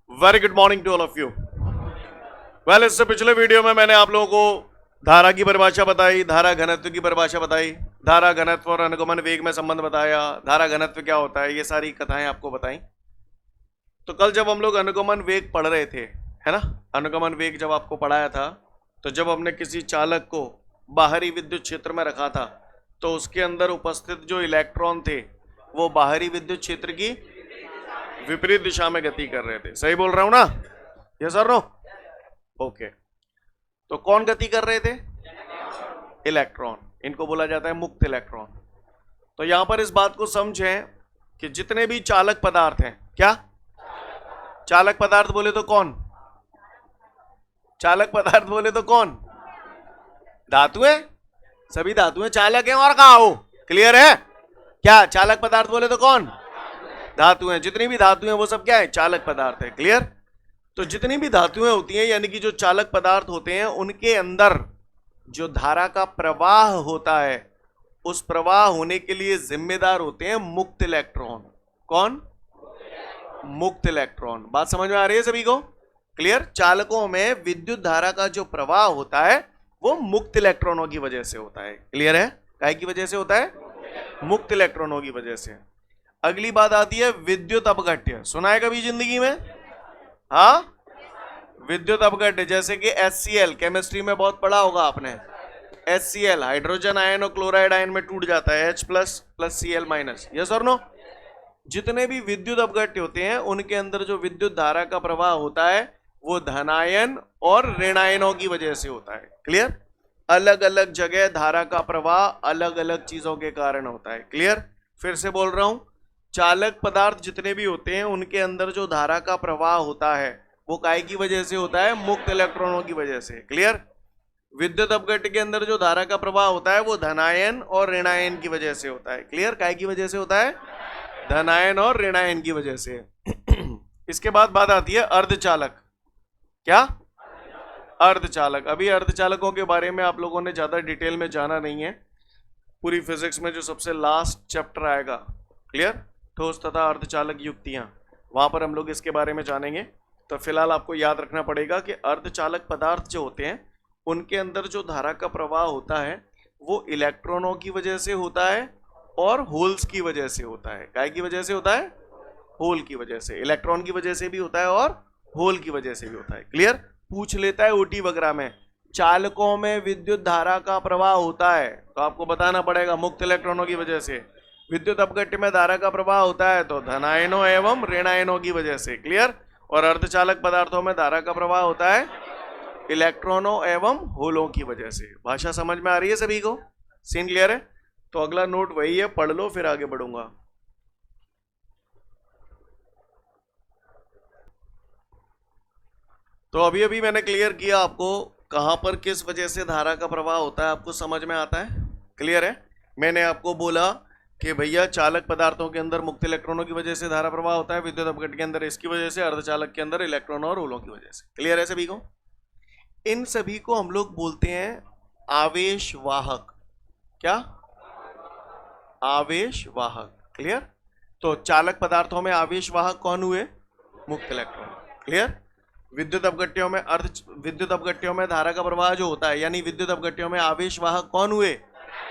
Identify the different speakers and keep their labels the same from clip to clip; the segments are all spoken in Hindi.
Speaker 1: Very good morning to all of you. Well, इससे पिछले वीडियो में मैंने आप लोगों को धारा की परिभाषा बताई, धारा घनत्व की परिभाषा बताई, धारा घनत्व और अनुगमन वेग में संबंध बताया, धारा घनत्व क्या होता है, ये सारी कथाएं आपको बताई। तो कल जब हम लोग अनुगमन वेग पढ़ रहे थे, है ना, अनुगमन वेग जब आपको पढ़ाया था, तो जब हमने किसी चालक को बाहरी विद्युत क्षेत्र में रखा था तो उसके अंदर उपस्थित जो इलेक्ट्रॉन थे वो बाहरी विद्युत क्षेत्र की विपरीत दिशा में गति कर रहे थे। सही बोल रहा हूं ना? यस और नो? ओके। तो कौन गति कर रहे थे? इलेक्ट्रॉन। इनको बोला जाता है मुक्त इलेक्ट्रॉन। तो यहां पर इस बात को समझें कि जितने भी चालक पदार्थ हैं, क्या चालक पदार्थ बोले तो कौन? चालक पदार्थ बोले तो कौन? धातुएं। सभी धातुएं चालक हैं। और कहा हो? क्लियर है? क्या चालक पदार्थ बोले तो कौन? धातुएं। जितनी भी धातुएं वो सब क्या है? चालक पदार्थ है। क्लियर? तो जितनी भी धातुएं होती हैं, यानी कि जो चालक पदार्थ होते हैं, उनके अंदर जो धारा का प्रवाह होता है, उस प्रवाह होने के लिए जिम्मेदार होते हैं मुक्त इलेक्ट्रॉन। कौन? मुक्त इलेक्ट्रॉन। बात समझ में आ रही है सभी को? क्लियर? चालकों में विद्युत धारा का जो प्रवाह होता है वो मुक्त इलेक्ट्रॉनों की वजह से होता है। क्लियर है? काहे की वजह से होता है? मुक्त इलेक्ट्रॉनों की वजह से। अगली बात आती है विद्युत अपघट्य। सुना है कभी जिंदगी में? हाँ, विद्युत अपघट्य। जैसे कि HCl, केमिस्ट्री में बहुत पढ़ा होगा आपने। HCl हाइड्रोजन आयन और क्लोराइड आयन में टूट जाता है, H plus plus Cl-। Yes और नो? जितने भी विद्युत अपघट्य होते हैं उनके अंदर जो विद्युत धारा का प्रवाह होता है वो धनायन और ऋणायनों की वजह से होता है। क्लियर? अलग अलग जगह धारा का प्रवाह अलग अलग चीजों के कारण होता है। क्लियर? फिर से बोल रहा हूं, चालक पदार्थ जितने भी होते हैं उनके अंदर जो धारा का प्रवाह होता है वो काय की वजह से होता है? मुक्त इलेक्ट्रॉनों की वजह से। क्लियर? विद्युत अपघट्य के अंदर जो धारा का प्रवाह होता है वो धनायन और ऋणायन की वजह से होता है। क्लियर? काय की वजह से होता है? धनायन और ऋणायन की वजह से। इसके बाद बात आती है अर्धचालक। क्या? अर्धचालक। अभी अर्धचालकों के बारे में आप लोगों ने ज्यादा डिटेल में जाना नहीं है। पूरी फिजिक्स में जो सबसे लास्ट चैप्टर आएगा, क्लियर, ठोस तथा अर्धचालक युक्तियां, वहां पर हम लोग इसके बारे में जानेंगे। तो फिलहाल आपको याद रखना पड़ेगा कि अर्धचालक पदार्थ जो होते हैं उनके अंदर जो धारा का प्रवाह होता है वो इलेक्ट्रॉनों की वजह से होता है और होल्स की वजह से होता है। काय की वजह से होता है? होल की वजह से। इलेक्ट्रॉन की वजह से भी होता है और होल की वजह से भी होता है। क्लियर? पूछ लेता है ओटी वगैरह में, चालकों में विद्युत धारा का प्रवाह होता है तो आपको बताना पड़ेगा मुक्त इलेक्ट्रॉनों की वजह से। विद्युत अपघट्य में धारा का प्रवाह होता है तो धनायनों एवं ऋणायनों की वजह से। क्लियर? और अर्धचालक पदार्थों में धारा का प्रवाह होता है इलेक्ट्रॉनों एवं होलों की वजह से। भाषा समझ में आ रही है सभी को? सीन क्लियर है? तो अगला नोट वही है, पढ़ लो फिर आगे बढ़ूंगा। तो अभी अभी मैंने क्लियर किया आपको कहां पर किस वजह से धारा का प्रवाह होता है, आपको समझ में आता है? क्लियर है? मैंने आपको बोला कि भैया चालक पदार्थों के अंदर मुक्त इलेक्ट्रॉनों की वजह से धारा प्रवाह होता है, विद्युत अपघट्य के अंदर इसकी वजह से, अर्धचालक के अंदर इलेक्ट्रॉनों और होलों की वजह से। क्लियर है सभी को? इन सभी को हम लोग बोलते हैं आवेश वाहक। क्या? आवेश वाहक। क्लियर? तो चालक पदार्थों में आवेश वाहक कौन हुए? मुक्त इलेक्ट्रॉन। क्लियर? विद्युत अपघट्यों में धारा का प्रवाह जो होता है, यानी विद्युत अपघट्यों में आवेश वाहक कौन हुए?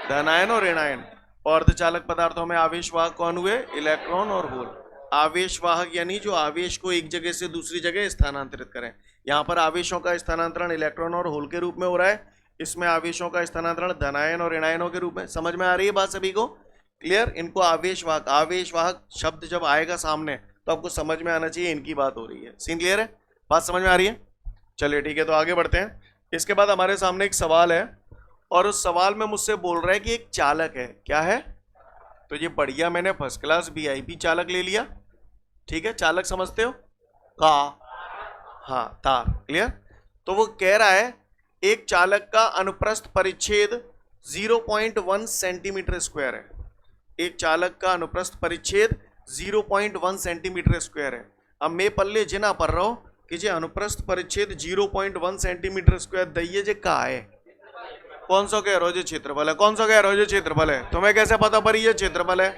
Speaker 1: धनायन और ऋणायन। और अर्धचालक पदार्थों में आवेश वाहक कौन हुए? इलेक्ट्रॉन और होल। आवेश वाहक यानी जो आवेश को एक जगह से दूसरी जगह स्थानांतरित करें। यहाँ पर आवेशों का स्थानांतरण इलेक्ट्रॉन और होल के रूप में हो रहा है, इसमें आवेशों का स्थानांतरण धनायन और ऋणायनों के रूप में। समझ में आ रही है बात सभी को? क्लियर? इनको आवेश वाहक शब्द जब आएगा सामने तो आपको समझ में आना चाहिए इनकी बात हो रही है। सीन क्लियर है? बात समझ में आ रही है? चलिए ठीक है, तो आगे बढ़ते हैं। इसके बाद हमारे सामने एक सवाल है और उस सवाल में मुझसे बोल रहा है कि एक चालक है। क्या है? तो ये बढ़िया, मैंने फर्स्ट क्लास VIP चालक ले लिया। ठीक है? चालक समझते हो? का? हाँ, तार। क्लियर? तो वो कह रहा है एक चालक का अनुप्रस्थ परिच्छेद 0.1 सेंटीमीटर स्क्वायर है। एक चालक का अनुप्रस्थ परिच्छेद 0.1 सेंटीमीटर स्क्वायर है। अब मैं पल्ले जिना पढ़ रहा हूं कि जे अनुप्रस्थ परिच्छेद 0.1 सेंटीमीटर स्क्वायर दइए जे का है। कौन सा कह रहे हो? जो क्षेत्रफल है। कौन सा कह रहे हो? जो क्षेत्रफल है। तुम्हें कैसे पता पड़ी ये क्षेत्रफल है?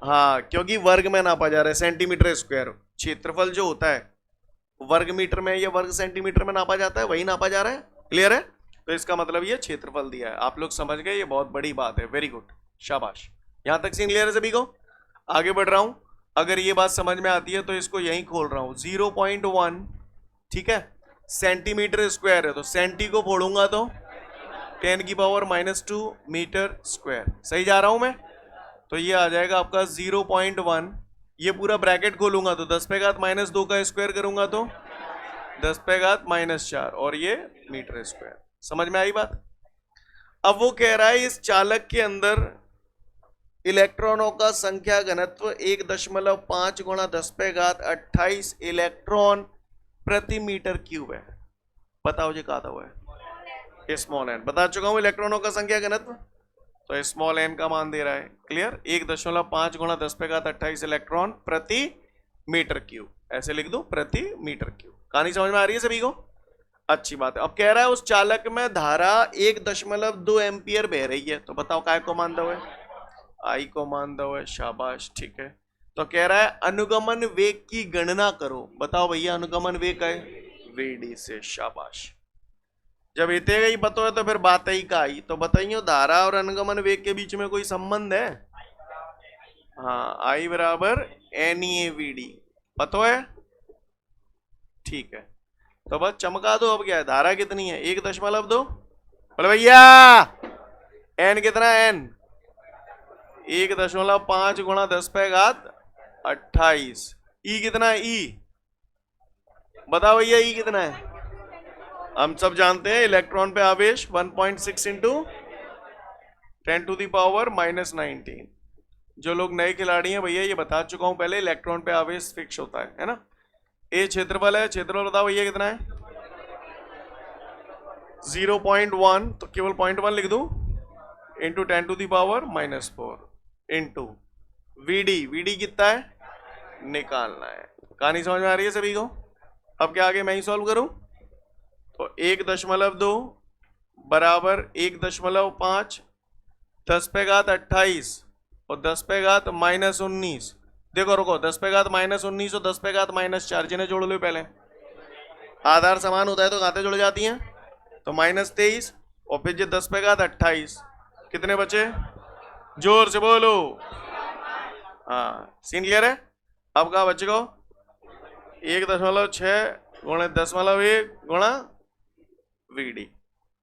Speaker 1: हाँ, क्योंकि वर्ग में नापा जा रहा है, सेंटीमीटर स्क्वायर। क्षेत्रफल जो होता है वर्ग मीटर में या वर्ग सेंटीमीटर में नापा जाता है, वही नापा जा रहा है। क्लियर है? तो इसका मतलब ये क्षेत्रफल दिया है। आप लोग समझ गए, ये बहुत बड़ी बात है। वेरी गुड, शाबाश। यहां तक सीन क्लियर है सभी को? आगे बढ़ रहा हूं। अगर ये बात समझ में आती है तो इसको यहीं खोल रहा हूं। 0.1, ठीक है, सेंटीमीटर स्क्वायर है, तो सेंटी को फोड़ूंगा तो 10⁻⁻2 मीटर स्क्वायर। सही जा रहा हूं मैं? तो ये आ जाएगा आपका 0.1। ये पूरा ब्रैकेट खोलूंगा तो 10⁻−2 का स्क्वायर करूंगा तो 10⁻−4, और ये मीटर स्क्वायर। समझ में आई बात? अब वो कह रहा है इस चालक के अंदर इलेक्ट्रॉनों का संख्या घनत्व 1.5 गुणा 10⁻28 इलेक्ट्रॉन प्रति मीटर क्यूब है। बताओ जी कहा था वो है स्मॉल एन। बता चुका हूं इलेक्ट्रॉनों का संख्या घनत्व, तो स्मॉल एन का मान दे रहा है। क्लियर? 1.5 गुणा 10⁻28 इलेक्ट्रॉन प्रति मीटर क्यूब, ऐसे लिख दो, प्रति मीटर क्यूब। कहानी समझ में आ रही है सभी को? अच्छी बात है। अब कह रहा है उस चालक में धारा 1.2 एम्पियर बह रही है, तो बताओ काय को मान दो है? आई को मान दो है। शाबाश, ठीक है। तो कह रहा है अनुगमन वेग की गणना करो। बताओ भैया अनुगमन वेग है वीडी से। शाबाश। जब इतने ही पता है तो फिर बात ही का आई। तो बताइए धारा और अनुगमन वेग के बीच में कोई संबंध है? हाँ, आई बराबर NeAVD पता है? ठीक है, तो बस चमका दो। अब क्या है, धारा कितनी है? 1.2। बोले भैया एन कितना? एन 1.5 गुणा 10⁻28। ई कितना है? ई बताओ भैया, ई कितना है? हम सब जानते हैं इलेक्ट्रॉन पे आवेश 1.6 इंटू 10⁻⁻19। जो लोग नए खिलाड़ी हैं भैया, ये बता चुका हूं पहले, इलेक्ट्रॉन पे आवेश फिक्स होता है ना। ए क्षेत्रफल है, क्षेत्रफल बताओ भैया कितना है? 0.1, तो केवल 0.1 लिख दूं, इंटू 10⁻⁻4 इंटू वीडी। वीडी कितना है निकालना है। कहानी समझ में आ रही है सभी को? अब क्या आगे मैं ही सॉल्व करूं? तो 1.2 बराबर 1.5 10⁻28 और 10⁻−19। देखो रुको, 10⁻−19 और 10⁻−4 जिन्हें जोड़ लो पहले। आधार समान होता है तो खाते जुड़ जाती हैं, तो -23 और फिर ये 10⁻28 कितने बचे? जोर से बोलो। हाँ, सीन क्लियर है? अब क्या बचेगा? 1.6 गुणा 10⁻1 गुणा वीडी।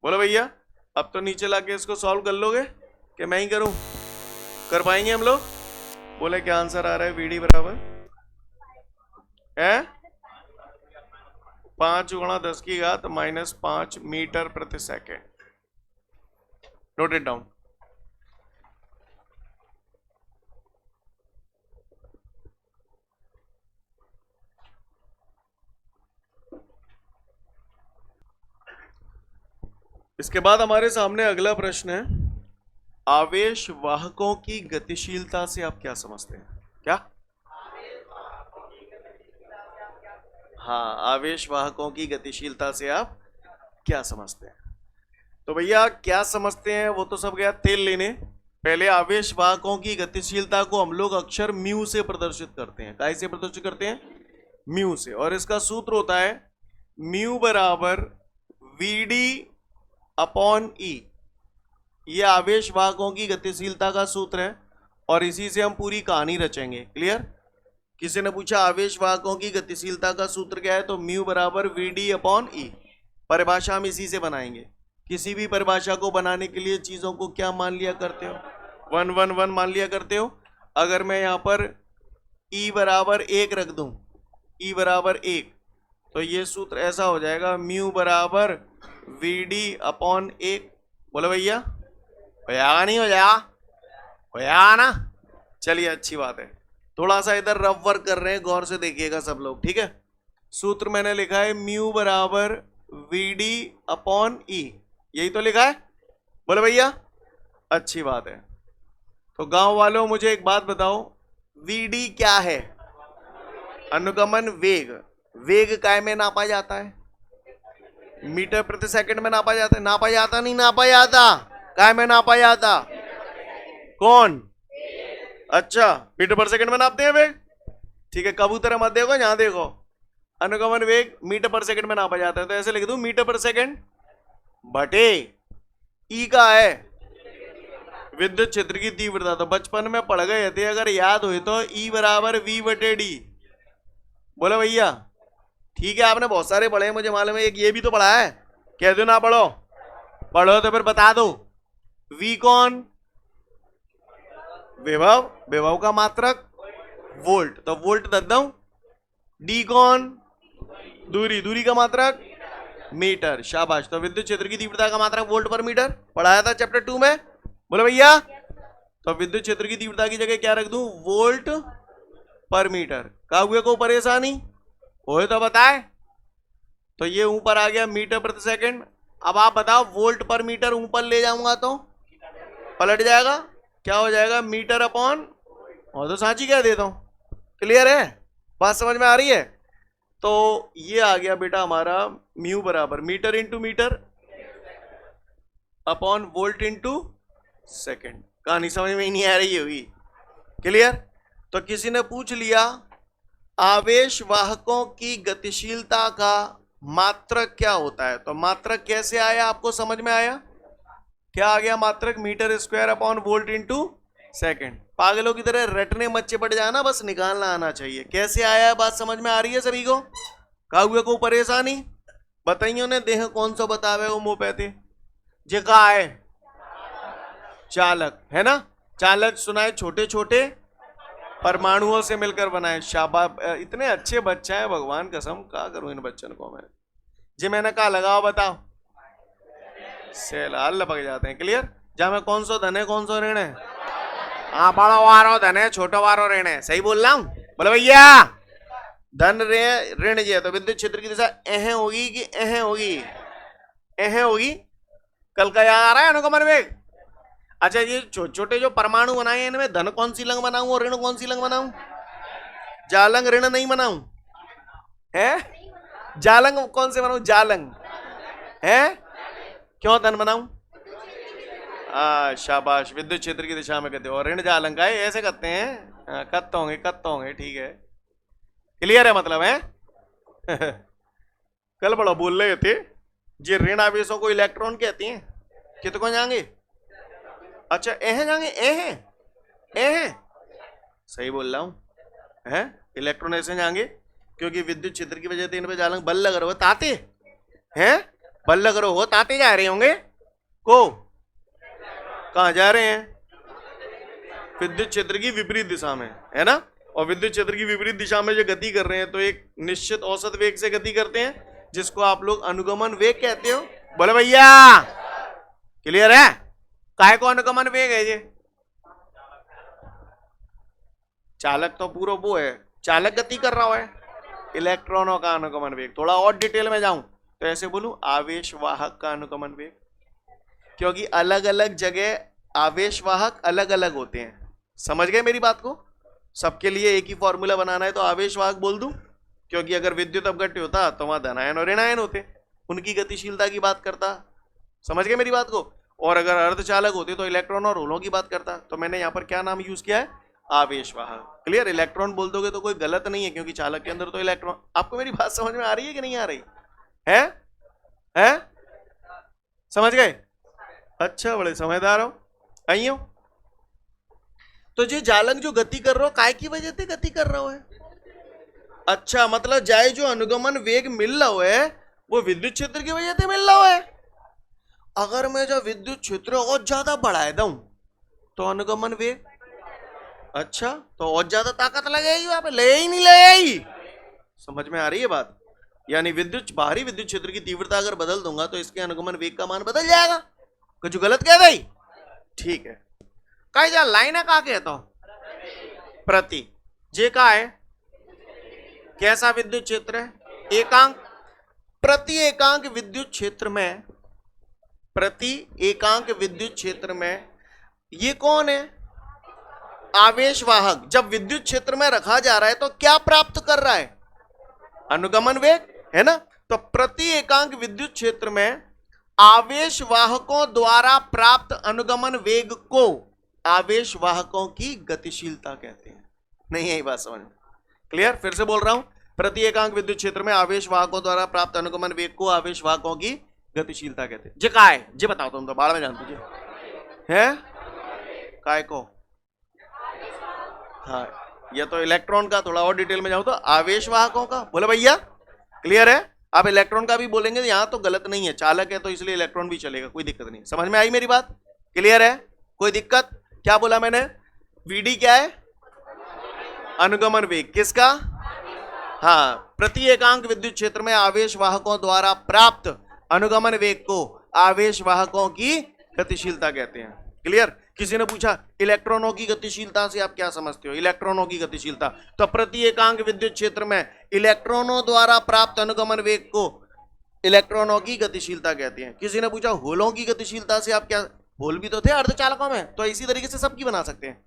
Speaker 1: बोलो भैया, अब तो नीचे लाके इसको सॉल्व कर लोगे कि मैं ही करूं? कर पाएंगे हम लोग? बोले क्या आंसर आ रहा है? वीडी बराबर है 5 गुणा 10⁻⁻5 मीटर प्रति सेकेंड। Note it down. इसके बाद हमारे सामने अगला प्रश्न है, आवेश वाहकों की गतिशीलता से आप क्या समझते हैं? क्या? हाँ, आवेश वाहकों की गतिशीलता से आप क्या समझते हैं? तो भैया क्या समझते हैं वो तो सब गया तेल लेने। पहले आवेश वाहकों की गतिशीलता को हम लोग अक्षर म्यू से प्रदर्शित करते हैं। कैसे प्रदर्शित करते हैं? म्यू से। और इसका सूत्र होता है म्यू बराबर वीडी अपॉन ई। ये आवेश वाहकों की गतिशीलता का सूत्र है और इसी से हम पूरी कहानी रचेंगे। क्लियर? किसी ने पूछा आवेश वाहकों की गतिशीलता का सूत्र क्या है, तो म्यू बराबर वीडी अपॉन ई। परिभाषा हम इसी से बनाएंगे। किसी भी परिभाषा को बनाने के लिए चीजों को क्या मान लिया करते हो? 1 1 1 मान लिया करते हो। अगर मैं यहाँ पर ई बराबर 1 रख दूं, ई बराबर 1, तो ये सूत्र ऐसा हो जाएगा म्यू बराबर वीडी अपॉन 1। बोलो भैया, होया नहीं? हो जाएगा? होया ना? चलिए, अच्छी बात है। थोड़ा सा इधर रफ वर्क कर रहे हैं, गौर से देखिएगा सब लोग, ठीक है? सूत्र मैंने लिखा है म्यू बराबर वीडी अपॉन ई, यही तो लिखा है। बोलो भैया, अच्छी बात है। तो गांव वालों मुझे एक बात बताओ, वीडी क्या है? अनुगमन वेग। वेग काय में नापा जाता है? मीटर प्रति सेकंड में नापा जाता है। नापा जाता नहीं नापा जाता? काय में नापा जाता? कौन? अच्छा, मीटर पर सेकंड में नापते हैं वेग। ठीक है, कबूतर मत देखो, यहां देखो। अनुगमन वेग मीटर पर सेकंड में नापा जाता है, तो ऐसे लिख दूं मीटर पर सेकंड बटे ई का है विद्युत क्षेत्र की तीव्रता। तो बचपन में पढ़ गए थे, अगर याद हुई तो ई बराबर वी बटे डी। बोलो भैया ठीक है, आपने बहुत सारे पढ़े हैं, मुझे मालूम है, एक ये भी तो पढ़ा है, कह दो ना पढ़ो, पढ़ो तो फिर बता दो। वी कौन? विभव, विभव का मात्रक वोल्ट, तो वोल्ट दे दूं। डी कौन? दूरी, दूरी का मात्रक मीटर, शाबाश। तो विद्युत क्षेत्र की तीव्रता का मात्रक वोल्ट पर मीटर, पढ़ाया था चैप्टर 2 में, बोलो भैया। तो विद्युत क्षेत्र की तीव्रता की जगह क्या रख दूं? वोल्ट पर मीटर। का हुए को परेशानी हो तो बताए। तो ये ऊपर आ गया मीटर प्रति सेकंड। अब आप बताओ वोल्ट पर मीटर ऊपर ले जाऊंगा तो पलट जाएगा, क्या हो जाएगा? मीटर अपॉन, और तो सांची कह देता हूं। क्लियर है? बात समझ में आ रही है? तो ये आ गया बेटा हमारा म्यू बराबर metre into metre upon volt into second. कहानी समझ में ही नहीं आ रही होगी। क्लियर? तो किसी ने पूछ लिया आवेश वाहकों की गतिशीलता का मात्रक क्या होता है, तो मात्रक कैसे आया आपको समझ में आया? क्या आ गया मात्रक? Metre square upon volt into second. पागलों की तरह रटने मत चिपट जाना, बस निकालना आना चाहिए। कैसे आया है बात समझ में आ रही है सभी को? काहुए को परेशानी बताइयो ने देह कौन सा बतावे वो मुंह पैते जे का है चालक, है ना? चालक सुनाए छोटे छोटे परमाणुओं से मिलकर बनाए। शाबाश, इतने अच्छे बच्चे हैं, भगवान कसम का करूं इन बच्चों को मैं। जी मैंने कहा लगाओ बताओ, से लाल लपक जाते हैं। क्लियर? जहां में कौन सा धन है कौन सा ऋण है? हाँ, बड़ा वारो धन है, छोटा वारो ऋण है। सही बोल रहा हूं? बोले भैया धन ऋण ये, तो विद्युत क्षेत्र की दिशा एह होगी कि एह होगी? एह होगी। कल का याद आ रहा है अनुगमन वेग? अच्छा, ये छोटे छोटे जो परमाणु बनाए हैं इनमें धन कौन सी लंग बनाऊं और ऋण कौन सी लंग बनाऊं? जालंग ऋण नहीं बनाऊं है? जालंग कौन से बनाऊं? जालंग है? क्यों धन बनाऊं? शाबाश, विद्युत क्षेत्र की दिशा में कहते हो। और ऋण जालंग का है, ऐसे करते हैं। कत्त होंगे, ठीक है। क्लियर है मतलब है? कल बड़ा बोल रहे थे जी ऋण आवेशों को इलेक्ट्रॉन कहते हैं, कितने जाएंगे? अच्छा एह जाएंगे, एह सही बोल रहा हूं है? इलेक्ट्रॉन ऐसे जाएंगे क्योंकि विद्युत क्षेत्र की वजह से इन पे जालंग बल लग रहे हो ताते हैं, बल लग रहे हो ताते जा रहे होंगे को कहां जा रहे हैं? विद्युत क्षेत्र की विपरीत दिशा में, है ना? और विद्युत क्षेत्र की विपरीत दिशा में जो गति कर रहे हैं तो एक निश्चित औसत वेग से गति करते हैं, जिसको आप लोग अनुगमन वेग कहते हो। बोले भैया क्लियर है? काय को अनुगमन वेग है ये? चालक तो पूरा वो है, चालक गति कर रहा है, इलेक्ट्रॉनों का अनुगमन वेग। थोड़ा और डिटेल में जाऊं तो ऐसे बोलूं आवेश वाहक का अनुगमन वेग, क्योंकि अलग अलग जगह आवेश वाहक अलग अलग होते हैं। समझ गए मेरी बात को? सबके लिए एक ही फॉर्मूला बनाना है तो आवेश वाहक बोल दूं, क्योंकि अगर विद्युत अपघट्य होता तो वहां धनायन और ऋणायन होते, उनकी गतिशीलता की बात करता। समझ गए मेरी बात को? और अगर अर्धचालक होते तो इलेक्ट्रॉन और होलों की बात करता। तो मैंने यहाँ पर क्या नाम यूज किया है? आवेश वाहक। क्लियर? इलेक्ट्रॉन बोल दोगे तो कोई गलत नहीं है, क्योंकि चालक के अंदर तो इलेक्ट्रॉन। आपको मेरी बात समझ में आ रही है कि नहीं आ रही है? समझ गए? अच्छा, बड़े समझदार हो। आइयो तो जो जालंग जो गति कर रहा हो काय की वजह से गति कर रहा है? अच्छा, मतलब जाए जो अनुगमन वेग मिल रहा है वो विद्युत क्षेत्र की वजह से मिल रहा है। अगर मैं जो विद्युत क्षेत्र और ज्यादा बढ़ा दूं तो अनुगमन वेग, अच्छा तो और ज्यादा ताकत लगेगी वहां पे, ले ही नहीं लगेगी। समझ में आ रही है बात? यानी बाहरी विद्युत क्षेत्र की तीव्रता अगर बदल दूंगा तो इसके अनुगमन वेग का मान बदल जाएगा। कुछ गलत कह रही? ठीक है। कई जा लाइन है का कहता हूं प्रति जे का है कैसा विद्युत क्षेत्र है? एकांक। प्रति एकांक विद्युत क्षेत्र में, प्रति एकांक विद्युत क्षेत्र में ये कौन है? आवेश वाहक। जब विद्युत क्षेत्र में रखा जा रहा है तो क्या प्राप्त कर रहा है? अनुगमन वेग, है ना? तो प्रति एकांक विद्युत क्षेत्र में आवेश वाहकों द्वारा प्राप्त अनुगमन वेग को आवेश वाहकों की गतिशीलता कहते हैं। नहीं यही बात समझ में? क्लियर? फिर से बोल रहा हूं, प्रति एकांक विद्युत क्षेत्र में आवेश वाहकों द्वारा प्राप्त अनुगमन वेग को आवेश वाहकों की गतिशीलता कहते हैं। जे का है जे बताओ तुम तो बाढ़ में जानते है काय को। हाँ ये तो इलेक्ट्रॉन का, थोड़ा और डिटेल में जाऊं तो आवेश वाहकों का। बोले भैया क्लियर है? आप इलेक्ट्रॉन का भी बोलेंगे यहां तो गलत नहीं है, चालक है तो इसलिए इलेक्ट्रॉन भी चलेगा, कोई दिक्कत नहीं। समझ में आई मेरी बात? क्लियर है? कोई दिक्कत? क्या बोला मैंने? वीडी क्या है? अनुगमन वेग किसका? हाँ, प्रति एकांक विद्युत क्षेत्र में आवेश वाहकों द्वारा प्राप्त अनुगमन वेग को आवेश वाहकों की गतिशीलता कहते हैं। क्लियर? किसी ने पूछा इलेक्ट्रॉनों की गतिशीलता से आप क्या समझते हो? इलेक्ट्रॉनों की गतिशीलता तो प्रति एकांक विद्युत क्षेत्र में इलेक्ट्रॉनों द्वारा प्राप्त अनुगमन वेग को इलेक्ट्रॉनों की गतिशीलता कहते हैं। किसी ने पूछा होलों की गतिशीलता से आप क्या, होल भी तो थे अर्धचालकों में, तो इसी तरीके से सबकी बना सकते हैं।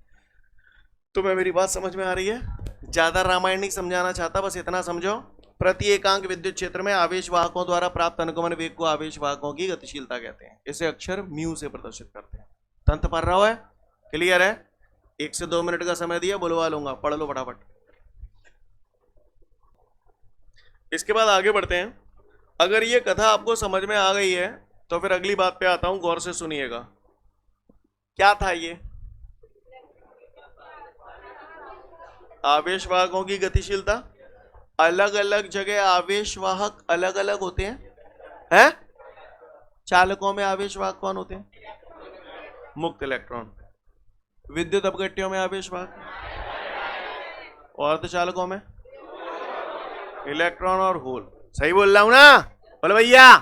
Speaker 1: तुम्हें मेरी बात समझ में आ रही है? ज्यादा रामायण नहीं समझाना चाहता, बस इतना समझो। प्रति एकांक विद्युत क्षेत्र में आवेश वाहकों द्वारा प्राप्त अनुगमन वेग को आवेश वाहकों की गतिशीलता कहते हैं। इसे अक्षर म्यू से प्रदर्शित करते हैं। तंत्र पढ़ रहा है? क्लियर है? 1 से 2 मिनट का समय दिया, बुलवा लूंगा, पढ़ लो फटाफट। इसके बाद आगे बढ़ते हैं। अगर ये कथा आपको समझ में आ गई है तो फिर अगली बात पे आता हूं, गौर से सुनिएगा। क्या था ये? आवेश वाहकों की गतिशीलता। अलग अलग जगह आवेश वाहक अलग अलग होते हैं। चालकों में आवेश वाहक कौन होते हैं? मुक्त इलेक्ट्रॉन। विद्युत अपघट्यों में आवेश वाहक और अर्धचालकों में इलेक्ट्रॉन और होल। सही बोल रहा हूं ना? बोले भैया।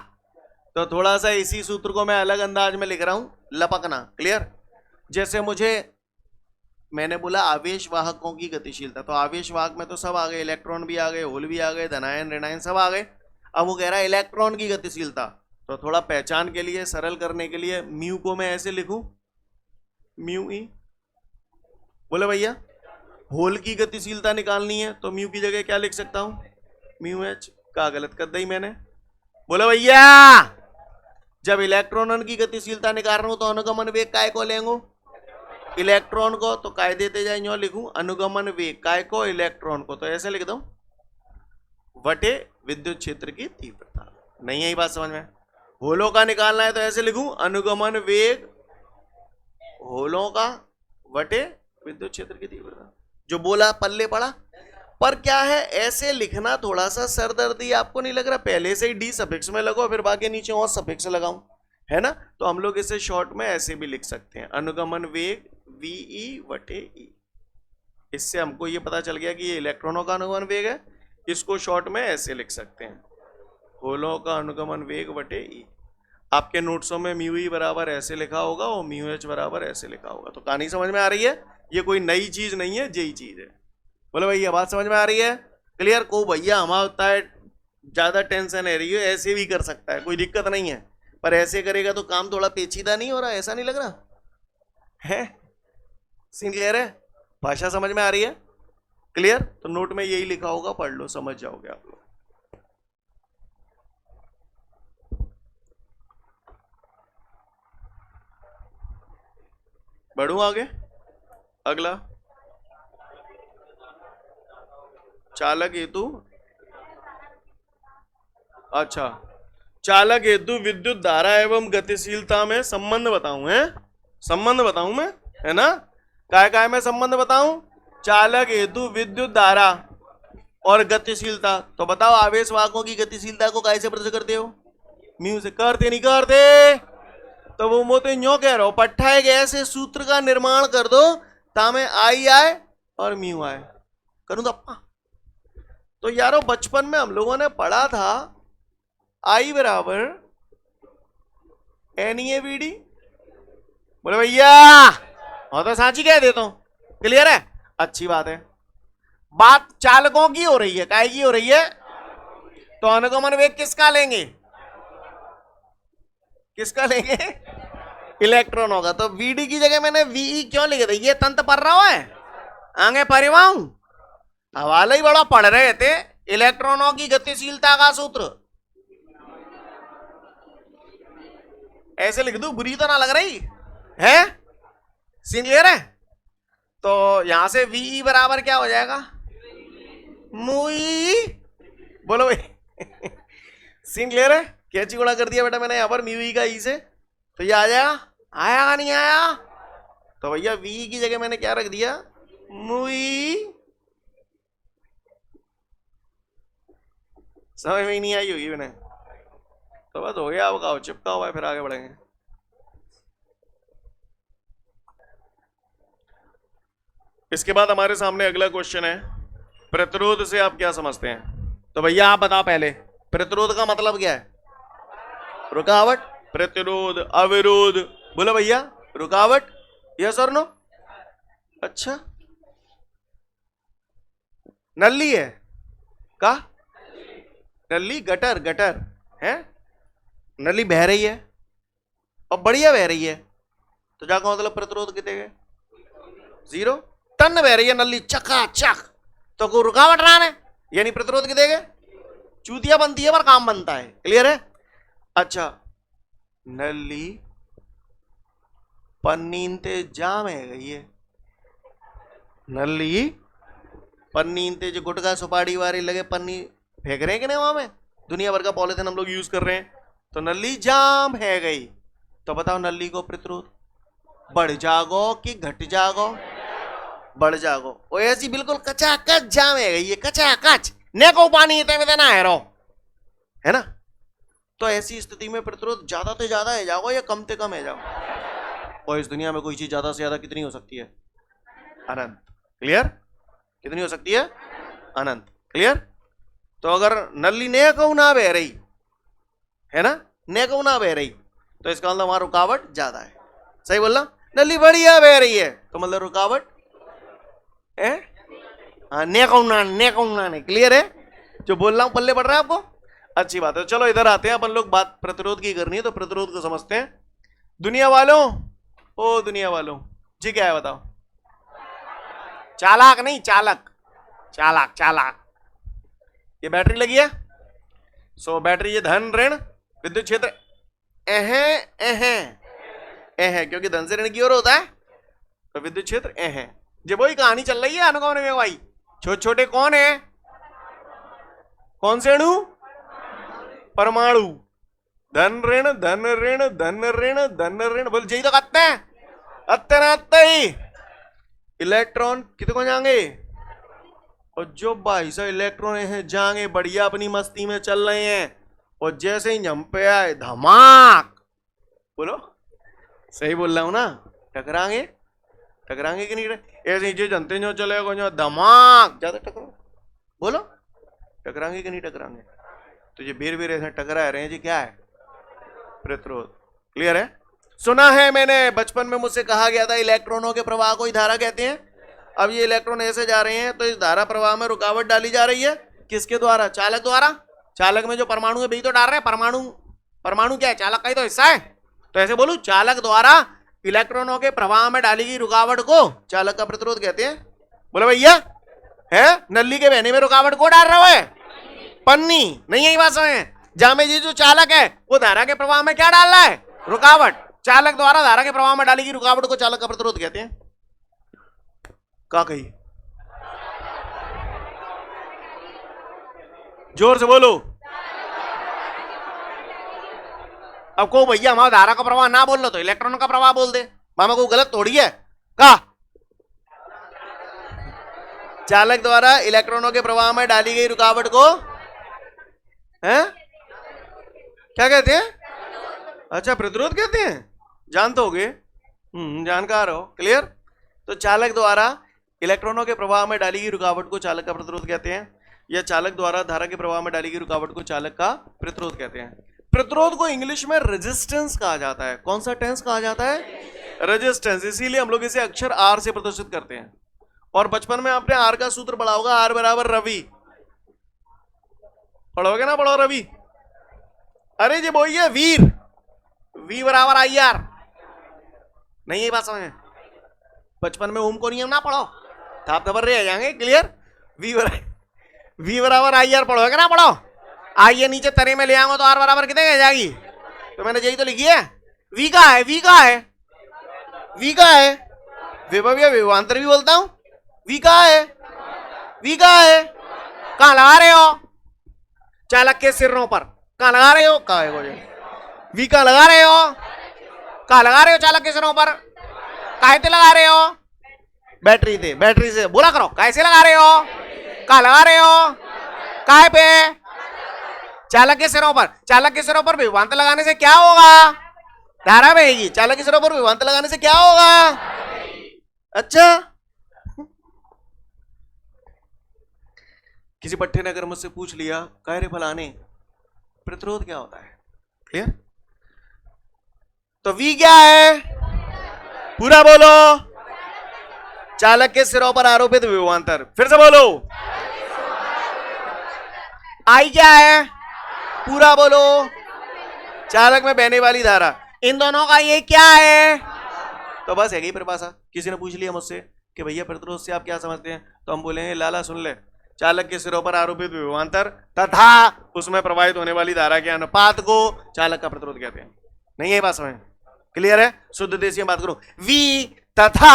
Speaker 1: तो थोड़ा सा इसी सूत्र को मैं अलग अंदाज में लिख रहा हूं, लपकना। क्लियर? जैसे मैंने बोला आवेश वाहकों की गतिशीलता, तो आवेश वाहक में तो सब आ गए, इलेक्ट्रॉन भी आ गए, होल भी आ गए, धनायन ऋणायन सब आ गए। अब वो कह रहा है इलेक्ट्रॉन की गतिशीलता, तो थोड़ा पहचान के लिए, सरल करने के लिए म्यू को मैं ऐसे लिखूं, म्यू ई। बोले भैया होल की गतिशीलता निकालनी है तो म्यू की जगह क्या लिख सकता हूं? Mu H. का गलत कर दी मैंने? बोले भैया जब इलेक्ट्रॉन की गतिशीलता निकाल रहा हूं तो अनुगमन वेग काय को लेंगे? इलेक्ट्रॉन को। तो काय देते जाए यूं लिखूं अनुगमन वेग काय को? इलेक्ट्रॉन को। तो ऐसे लिख दो वटे विद्युत क्षेत्र की तीव्रता। नहीं है बात समझ में? होलों का निकालना है तो ऐसे लिखूं अनुगमन वेग होलों का वटे विद्युत क्षेत्र की तीव्रता। जो बोला पल्ले पड़ा। पर क्या है, ऐसे लिखना थोड़ा सा सरदर्दी आपको नहीं लग रहा? पहले से ही डी सफिक्स में लगो, फिर बाकी नीचे और सफिक्स लगाऊं, है ना? तो हम लोग इसे शॉर्ट में ऐसे भी लिख सकते हैं, अनुगमन वेग वीई वटे ई। इससे हमको ये पता चल गया कि ये इलेक्ट्रॉनों का अनुगमन वेग है। इसको शॉर्ट में ऐसे लिख सकते हैं, होलों का अनुगमन वेग वटे ई। आपके नोट्सों में म्यू ई बराबर ऐसे लिखा होगा और म्यू एच बराबर ऐसे लिखा होगा। तो कहानी समझ में आ रही है? ये कोई नई चीज नहीं है, यही चीज है। बोले भैया बात समझ में आ रही है? क्लियर? को भैया हमारा होता है ज्यादा टेंशन है रही है, ऐसे भी कर सकता है, कोई दिक्कत नहीं है। पर ऐसे करेगा तो काम थोड़ा पेचीदा नहीं हो रहा? ऐसा नहीं लग रहा है? सीन क्लियर है? भाषा समझ में आ रही है? क्लियर? तो नोट में यही लिखा होगा, पढ़ लो, समझ जाओगे आप लोग। बढ़ू आगे। अगला चालक हेतु। अच्छा, चालक हेतु विद्युत धारा एवं गतिशीलता में संबंध बताऊं है? संबंध बताऊं मैं, है ना? काय में संबंध बताऊं? चालक हेतु विद्युत धारा और गतिशीलता। तो बताओ आवेश वाहकों की गतिशीलता को काय से प्रदर्शित करते हो? म्यू से। करते नहीं करते? तो वो तो यूं कह रहा हो, पट्टा एक ऐसे सूत्र का निर्माण कर दो तामे आई आए और म्यू आए। करूं तो अपा। तो यारो बचपन में हम लोगों ने पढ़ा था आई बराबर N E A B D. बोले भैया और तो सांची कह देता हूं। क्लियर है? अच्छी बात है। बात चालकों की हो रही है, काय की हो रही है? तो अनुगमन वेग किसका लेंगे? किसका लेंगे? इलेक्ट्रॉन होगा। तो वीडी की जगह मैंने वीई क्यों लिख दी? ये तंत्र पढ़ रहा है आगे परिवाऊं। हवाला ही बड़ा पढ़ रहे थे। इलेक्ट्रॉनों की गतिशीलता का सूत्र ऐसे लिख दूं, बुरी तो ना लग रही है? सीन क्लियर है? तो यहां से वीई बराबर क्या हो जाएगा? मुई बोलो भाई। सीन क्लियर है? कैची गुणा कर दिया बेटा मैंने यहाँ पर म्यू ई का ई से, तो ये आ जाएगा, आया नहीं आया? तो भैया वी की जगह मैंने क्या रख दिया, मुई। समझ में ही नहीं आई होगी मैंने, तो बस हो गया। अब खाओ, चिपका हुआ है, फिर आगे बढ़ेंगे। इसके बाद हमारे सामने अगला क्वेश्चन है, प्रतिरोध से आप क्या समझते हैं? तो भैया आप बताओ पहले, प्रतिरोध का मतलब क्या है? रुकावट। प्रतिरोध, अविरोध, बोलो भैया, रुकावट, यस और नो? अच्छा, नली है का? नली गटर, गटर है, नली बह रही है और बढ़िया बह रही है, तो जाकर मतलब प्रतिरोध कितने गए? 0। टन बह रही है नली चकाचक, तो कोई रुकावट रहा है, यानी प्रतिरोध कितने गए? चूतिया बनती है पर काम बनता है। क्लियर है? अच्छा, नली पन्नीनते जाम है गई है, नली पन्नीनते जो गुटखा सुपारी वारी लगे पन्नी फेंक रहे हैं कि नहीं, वहां में दुनिया भर का पॉलिथीन हम लोग यूज कर रहे हैं, तो नली जाम है गई। तो बताओ नली को प्रतिरोध बढ़ जागो कि घट जागो? बढ़ जागो। और ऐसी बिल्कुल कचाकच जाम है गई है, कचाकच, ने को पानी देना है ना? तो ऐसी स्थिति में प्रतिरोध ज्यादा से ज्यादा है जाओ या कम से कम है जाओ? और इस दुनिया में कोई चीज ज्यादा से ज्यादा कितनी हो सकती है? अनंत। क्लियर? कितनी हो सकती है? अनंत। क्लियर? तो अगर नली ने कहूं ना बह रही है ना, ने कहूं ना बह रही, तो इसका मतलब वहां रुकावट ज्यादा है। सही बोलना? नली बढ़िया बह रही है तो मतलब रुकावट है, हाँ, ने कहूं ना नहीं। क्लियर है? जो बोल रहा हूं पल्ले पड़ रहा है आपको? अच्छी बात है। चलो इधर आते हैं, अपन लोग बात प्रतिरोध की करनी है, तो प्रतिरोध को समझते हैं। दुनिया वालों, ओ दुनिया वालों जी, क्या है बताओ? चालाक नहीं, चालक, चालाक, चालाक। ये बैटरी लगी है, सो बैटरी, ये धन ऋण विद्युत क्षेत्र एहे एहे एहे, क्योंकि धन से ऋण की ओर होता है, तो विद्युत क्षेत्र एहे। जो वही कहानी चल रही है अनुगमन में भाई, छोटे छोटे कौन है, कौन से अणु? परमाणु। धन ऋण धन ऋण धन ऋण धन ऋण, बोल जी तो कहते हैं अत्ते ना अत्ते ही। इलेक्ट्रॉन कितने को जाएंगे? और जो भाई साहब इलेक्ट्रॉन हैं जाएंगे बढ़िया अपनी मस्ती में चल रहे हैं, और जैसे ही हम पे आए धमाक, बोलो सही बोल रहा हूं ना? टकराएंगे, टकराएंगे कि नहीं? ऐसे जो जनते जो चलेगा जो धमाक ज्यादा टकरा, बोलो टकराएंगे कि नहीं टकराएंगे? तो ये बेर बेर ऐसे टकरा रहे हैं जी, क्या है? प्रतिरोध। क्लियर है? सुना है मैंने, बचपन में मुझसे कहा गया था इलेक्ट्रॉनों के प्रवाह को ही धारा कहते हैं। अब ये इलेक्ट्रॉन ऐसे जा रहे हैं तो इस धारा प्रवाह में रुकावट डाली जा रही है, किसके द्वारा? चालक द्वारा। चालक में जो परमाणु है वही तो डाल रहे हैं, परमाणु, परमाणु क्या है? चालक का ही तो हिस्सा है। तो ऐसे बोलूं, चालक द्वारा इलेक्ट्रॉनों के प्रवाह में डाली गई रुकावट को चालक का प्रतिरोध कहते हैं। बोले भैया, है नली के बहने में रुकावट को डाल रहा है? पन्नी। नहीं यही बात समझ? जामे जी जो चालक है वो धारा के प्रवाह में क्या डाल रहा है? रुकावट। चालक द्वारा धारा के प्रवाह में डाली गई रुकावट को चालक का प्रतिरोध कहते हैं। क्या कही? जोर से बोलो। अब को भैया हमारा धारा का प्रवाह ना बोल लो तो इलेक्ट्रॉन का प्रवाह बोल दे, मामा को गलत थोड़ी है। का चालक द्वारा इलेक्ट्रॉनों के प्रवाह में डाली गई रुकावट को है क्या कहते हैं? अच्छा, प्रतिरोध कहते हैं। जानते होगे, जानकार हो। क्लियर? तो चालक द्वारा इलेक्ट्रॉनों के प्रवाह में डाली गई रुकावट को चालक का प्रतिरोध कहते हैं, या चालक द्वारा धारा के प्रवाह में डाली गई रुकावट को चालक का प्रतिरोध कहते हैं। प्रतिरोध को इंग्लिश में रेजिस्टेंस कहा जाता है। कौन सा टेंस कहा जाता है? रेजिस्टेंस। इसीलिए हम लोग इसे अक्षर आर से प्रदर्शित करते हैं। और बचपन में आपने आर का सूत्र पढ़ा होगा, आर बराबर रवि। पढ़ोगे ना? पढ़ो रवि। अरे जी वही है वीर, वी बराबर आई आर। नहीं ये बात समझ? बचपन में ओम को नियम ना पढ़ो तो आप खबर रह जाएंगे। क्लियर? वी बराबर आई आर पढ़ोगे ना? पढ़ो। आइए नीचे तरे में ले आऊंगा तो आर बराबर कितने कह जाएगी? तो मैंने यही तो लिखी है। वी का है, वी का है, वी का है, विभव विभवांतर भी बोलता हूं। वी का है, वी का है, कहां लगा रहे हो? चालक के सिरों पर। कहां लगा रहे हो? कहा वी कहां लगा रहे हो? कहां लगा रहे हो चालक के सिरों पर? काहे पे लगा रहे हो? बैटरी थे, बैटरी से बोला करो, कैसे लगा रहे हो? कहां लगा रहे हो? काहे पे? चालक के सिरों पर। चालक के सिरों पर विभवांतर लगाने से क्या होगा? धारा बहेगी। चालक के सिरों पर विभवांतर लगाने से क्या होगा? अच्छा, किसी पट्टे ने अगर मुझसे पूछ लिया, कह रे फलाने प्रतिरोध क्या होता है, क्लियर? तो वी क्या है? पूरा बोलो। चालक के सिरों पर आरोपित विभवांतर। फिर से बोलो। आई क्या है? पूरा बोलो। चालक में बहने वाली धारा। इन दोनों का ये क्या है? तो बस है ही परिभाषा। किसी ने पूछ लिया मुझसे कि भैया प्रतिरोध से आप क्या समझते हैं, तो हम बोलेंगे लाला सुन ले, चालक के सिरों पर आरोपित विभवांतर तथा उसमें प्रवाहित होने वाली धारा के अनुपात को चालक का प्रतिरोध कहते हैं। नहीं है बात समझ? क्लियर है? शुद्ध देशी में बात करो। वी तथा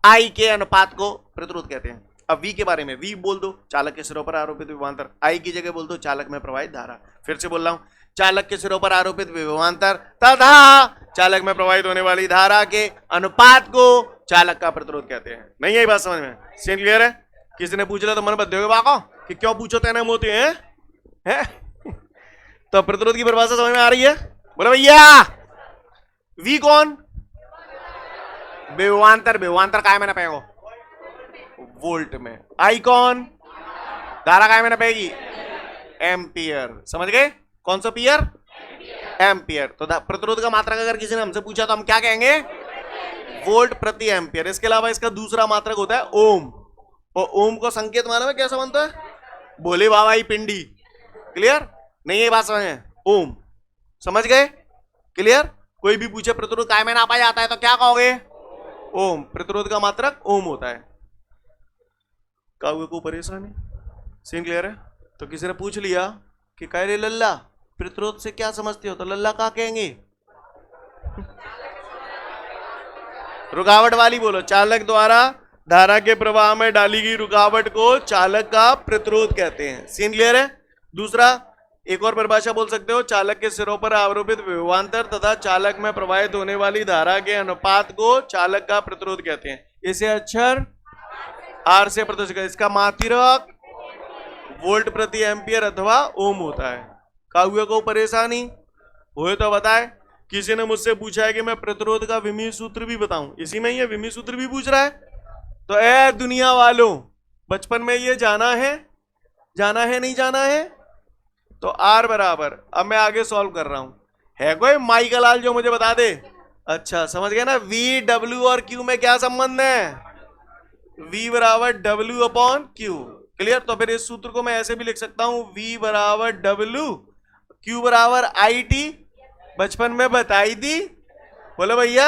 Speaker 1: आई के अनुपात को प्रतिरोध कहते हैं। अब वी के बारे में, वी बोल दो चालक के सिरों पर आरोपित विभवांतर, आई की जगह बोल दो चालक में प्रवाहित धारा। फिर से बोल रहा हूं, चालक के सिरों पर आरोपित विभवांतर तथा चालक में प्रवाहित होने वाली धारा के अनुपात को चालक का प्रतिरोध कहते हैं। नहीं है बात समझ में? सीन क्लियर है? किसी ने पूछ लिया तो मन बदलोगे बाको कि क्यों पूछो तेने मोती है? तो प्रतिरोध की परिभाषा समझ में आ रही है? बोलो भैया। वी कौन? विभवांतर। विभवांतर काय में नापेगो? वोल्ट में। आई कौन? धारा काय में नापेगी? एम्पियर। समझ गए? कौन सा पियर? एम्पियर। तो प्रतिरोध का मात्रक अगर किसी ने हमसे पूछा तो हम क्या कहेंगे? वोल्ट प्रति एम्पियर। इसके अलावा इसका दूसरा मात्रक होता है ओम, और ओम को संकेत मालूम है कैसा बनता है? बोले बाबा ही पिंडी। क्लियर? नहीं है बात समझ में? ओम। समझ गए? क्लियर? कोई भी पूछे प्रतिरोध काय में नापा जाता है तो क्या कहोगे? ओम। प्रतिरोध का मात्रक ओम होता है। काहुए को परेशानी? सीन क्लियर है? तो किसी ने पूछ लिया कि कह रे लल्ला प्रतिरोध से क्या समझते हो, तो लल्ला क्या कहेंगे? रुकावट वाली बोलो। चालक द्वारा धारा के प्रवाह में डाली गई रुकावट को चालक का प्रतिरोध कहते हैं। सीन क्लियर है? दूसरा एक और परिभाषा बोल सकते हो, चालक के सिरों पर आरोपित विभवांतर तथा चालक में प्रवाहित होने वाली धारा के अनुपात को चालक का प्रतिरोध कहते हैं। इसे अक्षर आर से प्रदर्शित। इसका मात्रक वोल्ट प्रति एम्पियर अथवा ओम होता है। काहुए को परेशानी हुए तो बताए। किसी ने मुझसे पूछा है कि मैं प्रतिरोध का विमीय सूत्र भी बताऊं, इसी में ये विमीय सूत्र भी पूछ रहा है। तो ए दुनिया वालों, बचपन में ये जाना है नहीं जाना है? तो आर बराबर, अब मैं आगे सॉल्व कर रहा हूं, है कोई माइकल लाल जो मुझे बता दे? अच्छा समझ गए ना? वी डब्ल्यू और क्यू में क्या संबंध है? V बराबर डब्ल्यू अपॉन क्यू। क्लियर? तो फिर इस सूत्र को मैं ऐसे भी लिख सकता हूं, V बराबर डब्ल्यू, क्यू बराबर आई टी। बचपन में बताई थी, बोलो भैया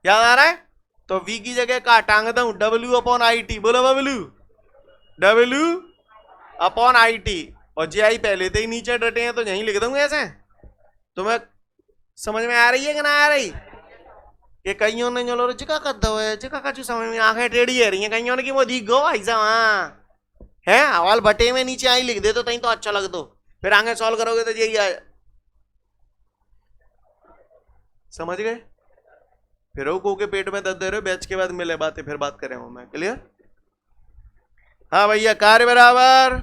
Speaker 1: याद आ रहा है? तो V की जगह का टांग दूं डब्ल्यू अपॉन आई टी। बोलो Bablu, W upon I T. और जे आई पहले से ही नीचे डटे हैं तो यहीं लिख दूंगा ऐसे। तुम्हें समझ में आ रही है कि ना आ रही? कि कईयों ने जो चिका कर दो है, चिका का समझ में आंखें टेढ़ी है रही हैं कईयों ने कि वो दी गो ऐसा है हवाल भट्टे में नीचे आई लिख दे तो तहीं तो अच्छा लग दो, फिर आगे सॉल्व करोगे तो यही आए। समझ गए? फिर को के पेट में दर्द दे रहे हो, बैच के बाद मिले बातें फिर बात करें मैं। क्लियर? हाँ भैया, कार्य बराबर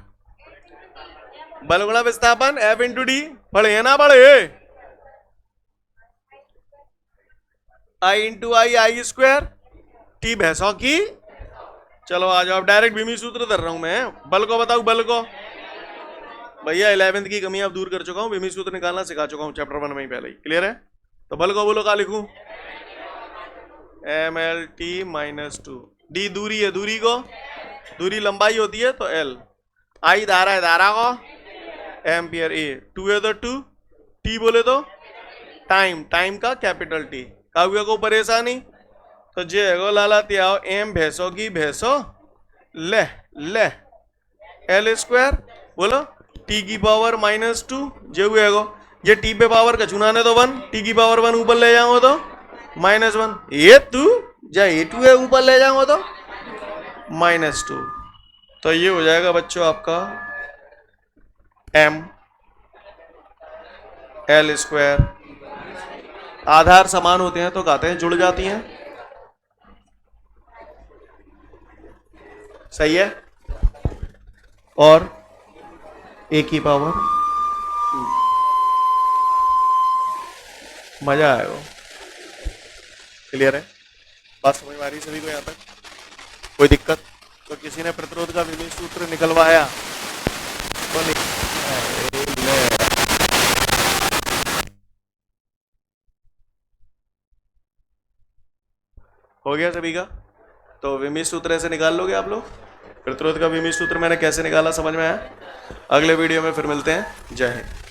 Speaker 1: बल गुणा विस्थापन एफ इंटू डी। पढ़े ना पढ़े? आई इंटू आई, आई स्क्वायर टी भैंसों की। चलो आ जाओ, अब डायरेक्ट विमीय सूत्र धर रहा हूं मैं। बल को बताओ, बल को भैया 11th की कमी अब दूर कर चुका हूं, विमीय सूत्र निकालना सिखा चुका हूं चैप्टर 1 में ही पहले ही। क्लियर है? तो बल को बोलो क्या लिखूं? M L T minus 2। D दूरी है, दूरी को दूरी लंबाई होती है तो एल। आई धारा है, धारा को एम्पियर। ए 2 है तो 2, टी बोले तो टाइम, टाइम का कैपिटल टी। काव्य को परेशानी तो जे गो लाला त्याओ एम भैंसों की भैंसो ले ले एल स्क्वायर बोलो टी की पावर माइनस 2 जे हुए गो। ये टी पे पावर का चुनाने तो 1, टी की पावर 1 ऊपर ले जाओ तो -1। ये 2 जा ये 2 है ऊपर ले जाओ तो -2। तो ये हो जाएगा बच्चों आपका m l स्क्वायर। आधार समान होते हैं तो कहते हैं जुड़ जाती हैं, सही है। और a की पावर, मजा आएगा। क्लियर है? बात समझ में आ रही सभी को? यहाँ तक कोई दिक्कत? तो किसी ने प्रतिरोध का विभेद सूत्र निकलवाया तो हो गया सभी का? तो विमित सूत्र ऐसे निकाल लोगे आप लोग। प्रतिरोध का विमित सूत्र मैंने कैसे निकाला समझ में आया? अगले वीडियो में फिर मिलते हैं। जय हिंद।